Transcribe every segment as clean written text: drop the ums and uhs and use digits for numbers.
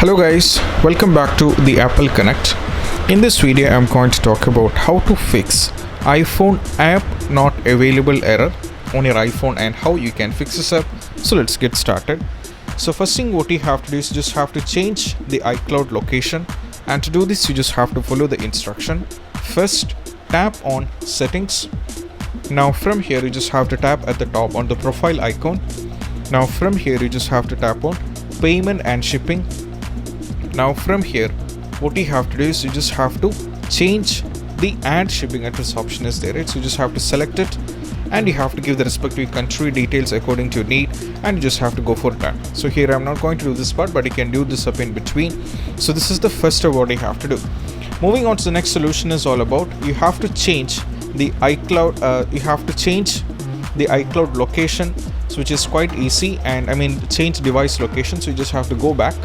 Hello guys, welcome back to the Apple Connect. In this video I'm going to talk about how to fix iPhone app not available error on your iPhone and how you can fix this up. So let's get started. So first thing what you have to do is just have to change the iCloud location, and to do this you just have to follow the instruction. First tap on settings. Now from here you just have to tap at the top on the profile icon. Now from here you just have to tap on payment and shipping. Now from here what you have to do is you just have to change the add shipping address option is there, right? So you just have to select it and you have to give the respective country details according to your need, and you just have to go for that. So here I'm not going to do this part, but you can do this up in between. So this is the first of what you have to do. Moving on to the next solution is all about you have to change the iCloud the iCloud location, so which is quite easy, and change device location. So you just have to go back.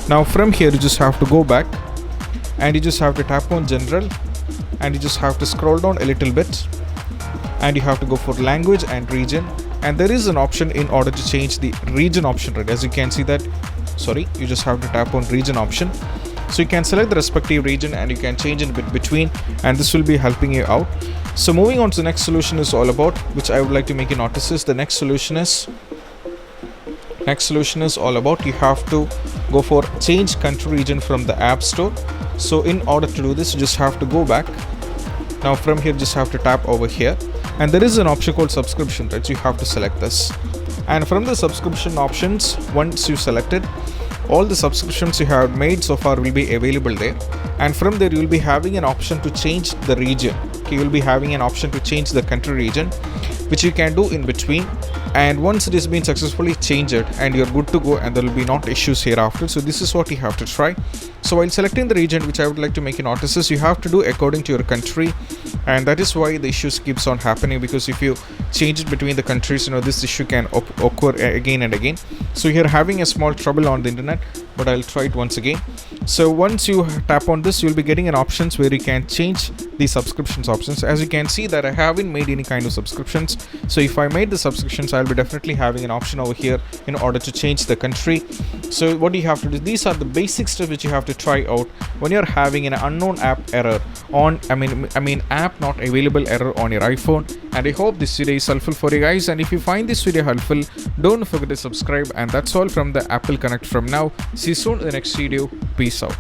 Now from here you just have to go back and you just have to tap on general, and you just have to scroll down a little bit and you have to go for language and region, and there is an option in order to change the region option, right? As you can see that, you just have to tap on region option. So you can select the respective region and you can change it between, and this will be helping you out. So moving on to the next solution is all about, which I would like to make you notice, is the next solution is all about you have to go for change country region from the App Store. So in order to do this you just have to go back. Now from here just have to tap over here, and there is an option called subscription, right? So you have to select this, and from the subscription options, once you select it, all the subscriptions you have made so far will be available there, and from there you will be having an option to change the region. You will be having an option to change the country region, which you can do in between, and once it has been successfully changed and you're good to go, and there will be not issues hereafter. So this is what you have to try. So while selecting the region, which I would like to make you notice, is you have to do according to your country, and that is why the issues keeps on happening, because if you change it between the countries, this issue can occur again and again. So you're having a small trouble on the internet, but I'll try it once again. So once you tap on this, you'll be getting an options where you can change the subscriptions options. As you can see that I haven't made any kind of subscriptions, so if I made the subscriptions, I'll be definitely having an option over here in order to change the country. So what you have to do, these are the basic steps which you have to try out when you're having an unknown app error on app not available error on your iPhone. And I hope this video is helpful for you guys, and if you find this video helpful, don't forget to subscribe. And that's all from the Apple Connect from now. See you soon in the next video. Peace out.